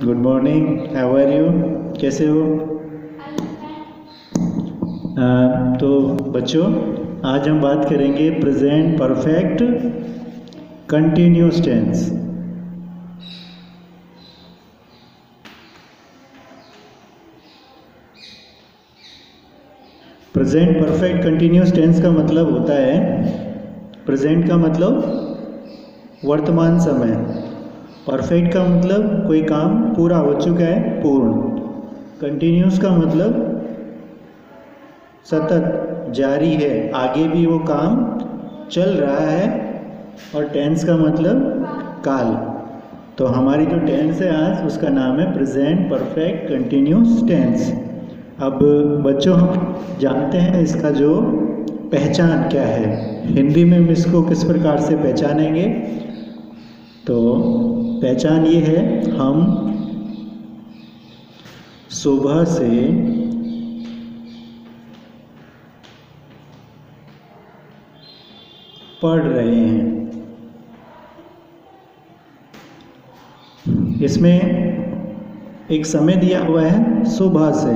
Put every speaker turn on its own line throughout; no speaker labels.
Good morning, how are you? कैसे हो? तो बच्चों, आज हम बात करेंगे present perfect continuous tense. Present perfect continuous tense का मतलब होता है, प्रेजेंट का मतलब वर्तमान समय, परफेक्ट का मतलब कोई काम पूरा हो चुका है, पूर्ण। कंटिन्यूअस का मतलब सतत, जारी है, आगे भी वो काम चल रहा है। और टेंस का मतलब काल। तो हमारी जो टेंस है आज, उसका नाम है प्रेजेंट परफेक्ट कंटिन्यूअस टेंस। अब बच्चों, हम जानते हैं इसका जो पहचान क्या है, हिंदी में हम इसको किस प्रकार से पहचानेंगे। तो पहचान ये है, हम सुबह से पढ़ रहे हैं। इसमें एक समय दिया हुआ है सुबह से,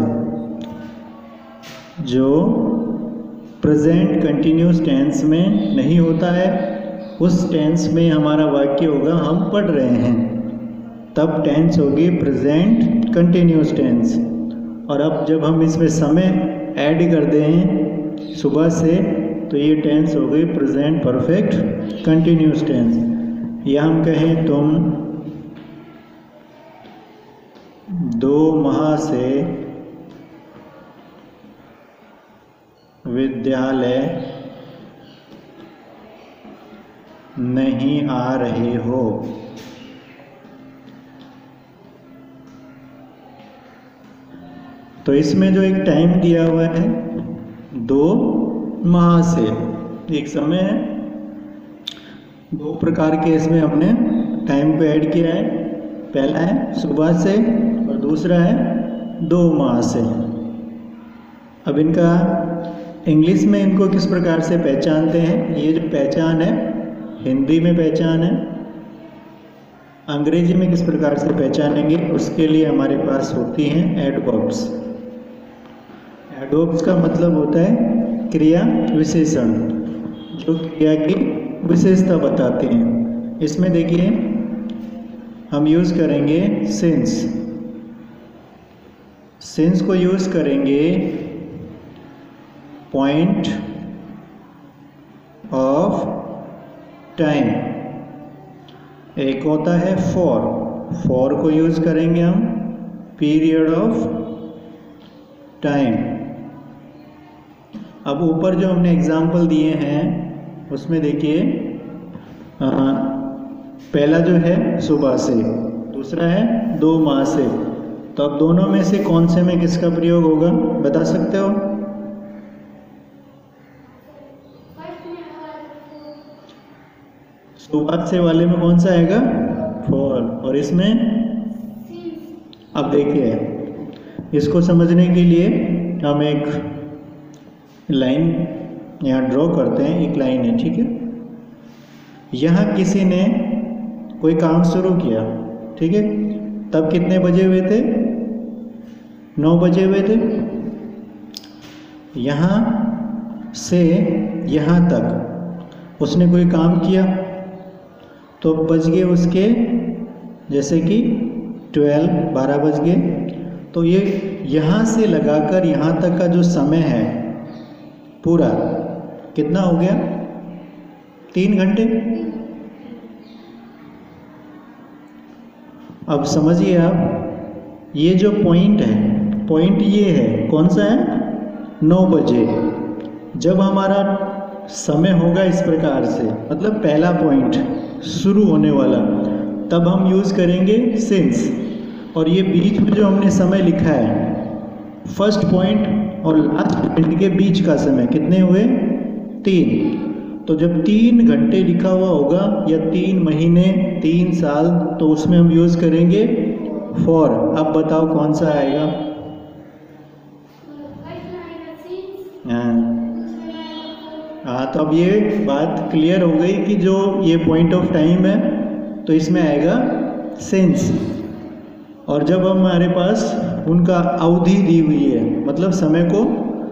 जो प्रेजेंट कंटिन्यूअस टेंस में नहीं होता है। उस टेंस में हमारा वाक्य होगा हम पढ़ रहे हैं, तब टेंस होगी प्रेजेंट कंटिन्यूअस टेंस। और अब जब हम इसमें समय ऐड कर दें सुबह से, तो ये टेंस हो गई प्रेजेंट परफेक्ट कंटिन्यूअस टेंस। या हम कहें तुम 2 माह से विद्यालय नहीं आ रहे हो। तो इसमें जो एक टाइम दिया हुआ है 2 माह से, एक समय है, 2 प्रकार के इसमें हमने टाइम को ऐड किया है। पहला है सुबह से और दूसरा है 2 माह से। अब इनका इंग्लिश में इनको किस प्रकार से पहचानते हैं, ये जो पहचान है हिंदी में पहचान है, अंग्रेजी में किस प्रकार से पहचानेंगे, उसके लिए हमारे पास होती हैं एडवर्ब्स। एडवर्ब्स का मतलब होता है क्रिया विशेषण, जो क्रिया की विशेषता बताते हैं। इसमें देखिए हम यूज़ करेंगे सिंस। सिंस को यूज़ करेंगे पॉइंट ऑफ टाइम। एक होता है फॉर को यूज़ करेंगे हम पीरियड ऑफ टाइम। अब ऊपर जो हमने एग्जाम्पल दिए हैं उसमें देखिए, पहला जो है सुबह से, दूसरा है 2 माह से। तो अब दोनों में से कौन से में किसका प्रयोग होगा, बता सकते हो? सुबह से वाले में कौन सा आएगा, फॉर। और इसमें अब देखिए, इसको समझने के लिए हम एक लाइन यहाँ ड्रॉ करते हैं। एक लाइन है, ठीक है। यहाँ किसी ने कोई काम शुरू किया, ठीक है। तब कितने बजे हुए थे, 9 बजे हुए थे। यहाँ से यहाँ तक उसने कोई काम किया, तो बज गए उसके, जैसे कि 12 बज गए। तो ये यहाँ से लगाकर यहाँ तक का जो समय है पूरा कितना हो गया, 3 घंटे। अब समझिए आप, ये जो पॉइंट है, पॉइंट ये है, कौन सा है, 9 बजे। जब हमारा समय होगा इस प्रकार से, मतलब पहला पॉइंट शुरू होने वाला, तब हम यूज़ करेंगे सिंस। और ये बीच में जो हमने समय लिखा है, फर्स्ट पॉइंट और लास्ट पॉइंट के बीच का समय कितने हुए, 3। तो जब 3 घंटे लिखा हुआ होगा, या 3 महीने, 3 साल, तो उसमें हम यूज़ करेंगे फॉर। अब बताओ कौन सा आएगा? हाँ, तो अब ये बात क्लियर हो गई कि जो ये पॉइंट ऑफ टाइम है, तो इसमें आएगा सिंस। और जब हमारे पास उनका अवधि दी हुई है, मतलब समय को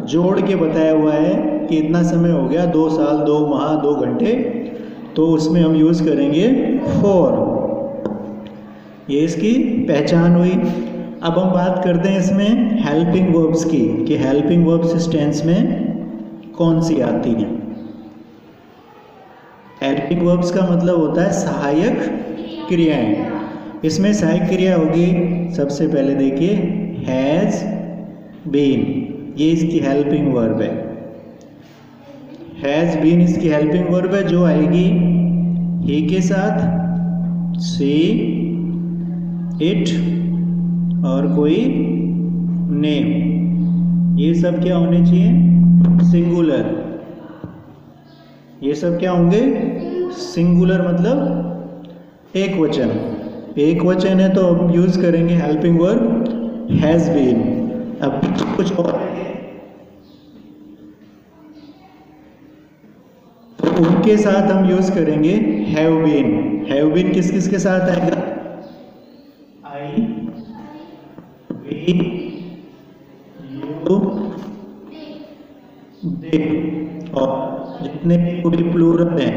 जोड़ के बताया हुआ है कि इतना समय हो गया, 2 साल, 2 माह, 2 घंटे, तो उसमें हम यूज़ करेंगे फॉर। ये इसकी पहचान हुई। अब हम बात करते हैं इसमें हेल्पिंग वर्ब्स की, कि हेल्पिंग वर्ब्स टेंस में कौन सी आती हैं। हेल्पिंग वर्ब्स का मतलब होता है सहायक क्रियाएं। इसमें सहायक क्रिया होगी, सबसे पहले देखिए हैज़ बीन, ये इसकी हेल्पिंग वर्ब है। हैज़ बीन इसकी हेल्पिंग वर्ब है, जो आएगी ही के साथ, सी, इट और कोई नेम। ये सब क्या होने चाहिए? सिंगुलर। ये सब क्या होंगे? सिंगुलर, मतलब एक वचन। एक वचन है तो हम यूज करेंगे हेल्पिंग वर्ब हैज बीन। अब कुछ और तो उनके साथ हम यूज करेंगे हैव बीन। हैव बीन किस किस के साथ आएगा? आई, वी, यू, दे, और जितने भी पूरी प्लूरल हैं,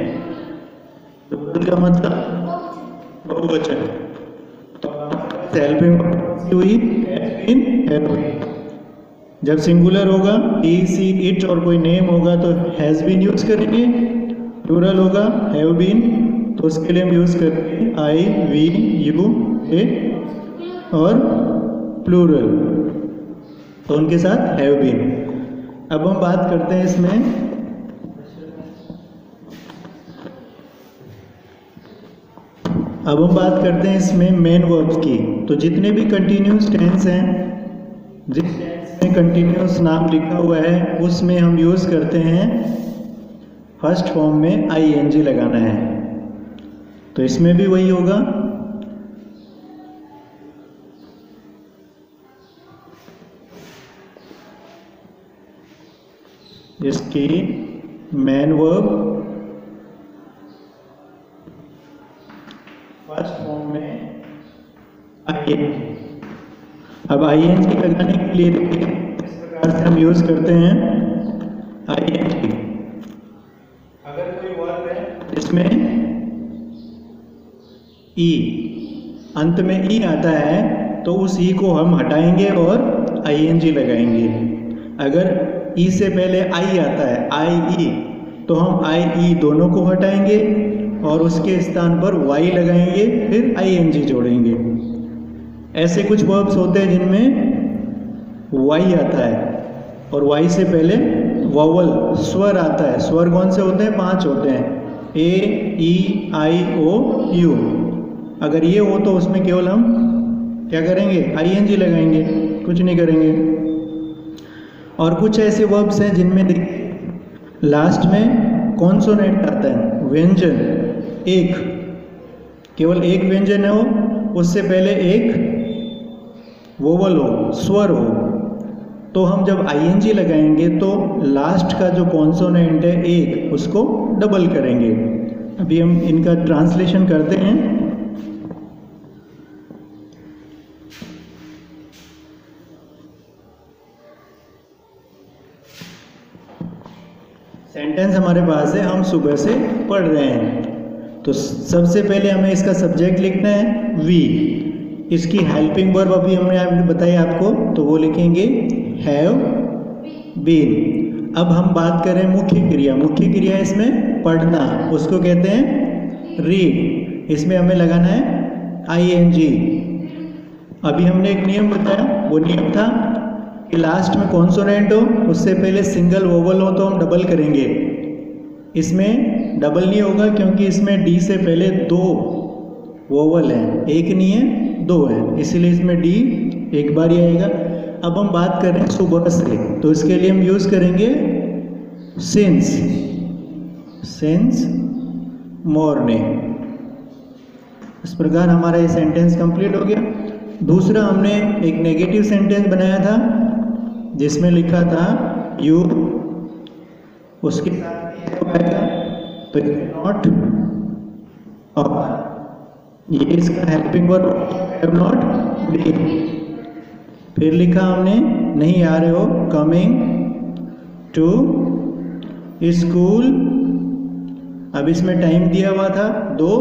प्लूरल का मतलब बहुवचन, तो हेल्पिंग हुई हैव बीन। जब सिंगुलर होगा ही, सी, इट और कोई नेम होगा तो हैज बीन यूज करेंगे। प्लूरल होगा हैव बीन, तो उसके लिए हम यूज करेंगे आई, वी, यू, दे और प्लूरल, तो उनके साथ हैव बीन। अब हम बात करते हैं इसमें मेन वर्ब्स की। तो जितने भी कंटिन्यूस टेंस हैं, जिस टेंस में कंटिन्यूस नाम लिखा हुआ है, उसमें हम यूज़ करते हैं फर्स्ट फॉर्म में आईएनजी लगाना है। तो इसमें भी वही होगा। इसकी मेन वर्ब फर्स्ट फॉर्म में आईएनजी। अब आईएनजी लगाने के लिए इस प्रकार से हम यूज करते हैं आईएनजी। अगर कोई वर्ब है जिसमें ई, अंत में ई आता है, तो उस ई को हम हटाएंगे और आईएनजी लगाएंगे। अगर ई से पहले आई आता है, आई ई, तो हम आई ई दोनों को हटाएंगे और उसके स्थान पर वाई लगाएंगे, फिर आईएनजी जोड़ेंगे। ऐसे कुछ वर्ब्स होते हैं जिनमें वाई आता है और वाई से पहले वावल, स्वर आता है। स्वर कौन से होते हैं? 5 होते हैं, ए, ई, आई, ओ, यू। अगर ये हो तो उसमें केवल हम क्या करेंगे? आईएनजी लगाएंगे, कुछ नहीं करेंगे। और कुछ ऐसे वर्ब्स हैं जिनमें देखिए लास्ट में कॉन्सोनेंट आता है, व्यंजन, एक, केवल एक व्यंजन हो, उससे पहले एक वोवल हो, स्वर हो, तो हम जब आईएनजी लगाएंगे तो लास्ट का जो कॉन्सोनेंट है एक, उसको डबल करेंगे। अभी हम इनका ट्रांसलेशन करते हैं। सेंटेंस हमारे पास है, हम सुबह से पढ़ रहे हैं। तो सबसे पहले हमें इसका सब्जेक्ट लिखना है वी। इसकी हेल्पिंग वर्ब अभी हमने बताई आपको, तो वो लिखेंगे हैव बीन। अब हम बात करें मुख्य क्रिया। मुख्य क्रिया इसमें पढ़ना, उसको कहते हैं रीड। इसमें हमें लगाना है आईएनजी। अभी हमने एक नियम बताया, वो नियम था कि लास्ट में कॉन्सोनेंट हो, उससे पहले सिंगल वोवल हो तो हम डबल करेंगे। इसमें डबल नहीं होगा क्योंकि इसमें डी से पहले 2 वोवल हैं, एक नहीं है 2 है, इसीलिए इसमें डी एक बार ही आएगा। अब हम बात करें सुबह से, तो इसके लिए हम यूज करेंगे सिंस, सिंस मॉर्निंग। इस प्रकार हमारा ये सेंटेंस कंप्लीट हो गया। दूसरा हमने एक नेगेटिव सेंटेंस बनाया था जिसमें लिखा था यू, उसके साथ आएगा तो नॉट, और ये इसका helping verb have not been. फिर लिखा हमने नहीं आ रहे हो, कमिंग टू स्कूल। अब इसमें टाइम दिया हुआ था 2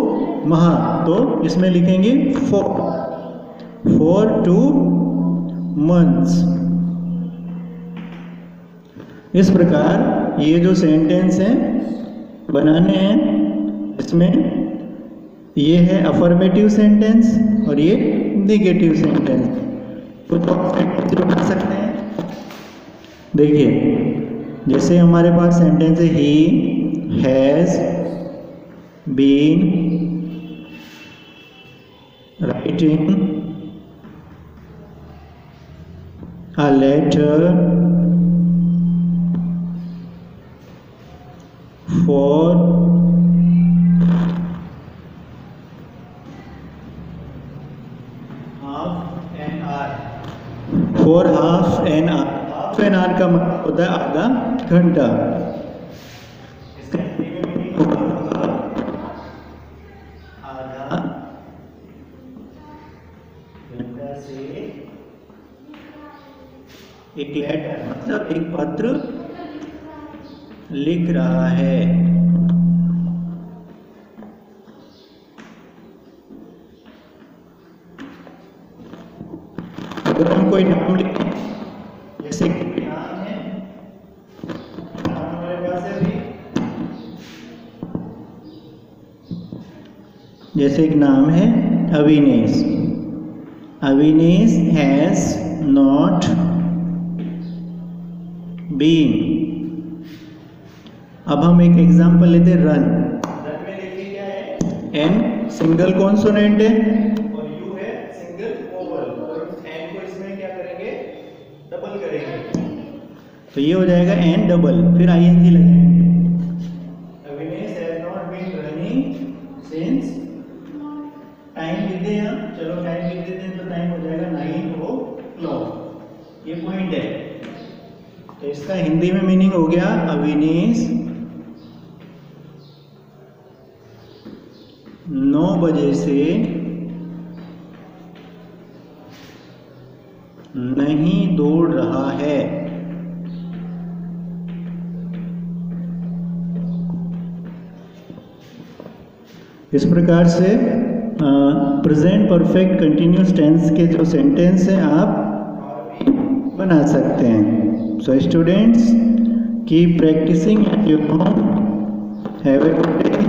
माह, तो इसमें लिखेंगे for 2 months। इस प्रकार ये जो सेंटेंस हैं बनाने हैं, इसमें ये है अफर्मेटिव सेंटेंस और ये नेगेटिव सेंटेंस। तो सेंटेंस जो बना सकते हैं, देखिए जैसे हमारे पास सेंटेंस है he has been writing a letter for half an hour। for half an hour, half an hour का मतलब होता है आधा घंटा। इसका आधा घंटा से एक लेटर मतलब एक पत्र लिख रहा है। अगर हम कोई नाम लिखें, जैसे कि नाम है, नाम हमारे पास है अभी, जैसे एक नाम है Avinesh. Avinesh has not been. अब हम एक एग्जांपल लेते हैं रन। रन में देखिए क्या है, एन सिंगल कॉन्सोनेंट है और यू है सिंगल वोवल, और एन को इसमें क्या करेंगे, डबल करेंगे, तो ये हो जाएगा एन डबल, फिर आईएनजी लगाएंगे। Avinesh has not been running since, time लिख दे यहाँ, चलो टाइम लिख देते हैं, तो टाइम हो जाएगा 9 o'clock। ये पॉइंट है, तो इसका हिंदी में मीनिंग हो गया अविनेश 9 बजे से नहीं दौड़ रहा है। इस प्रकार से प्रेजेंट परफेक्ट कंटिन्यूअस टेंस के जो सेंटेंस हैं आप बना सकते हैं। So students, keep practicing at your home. Have a good day.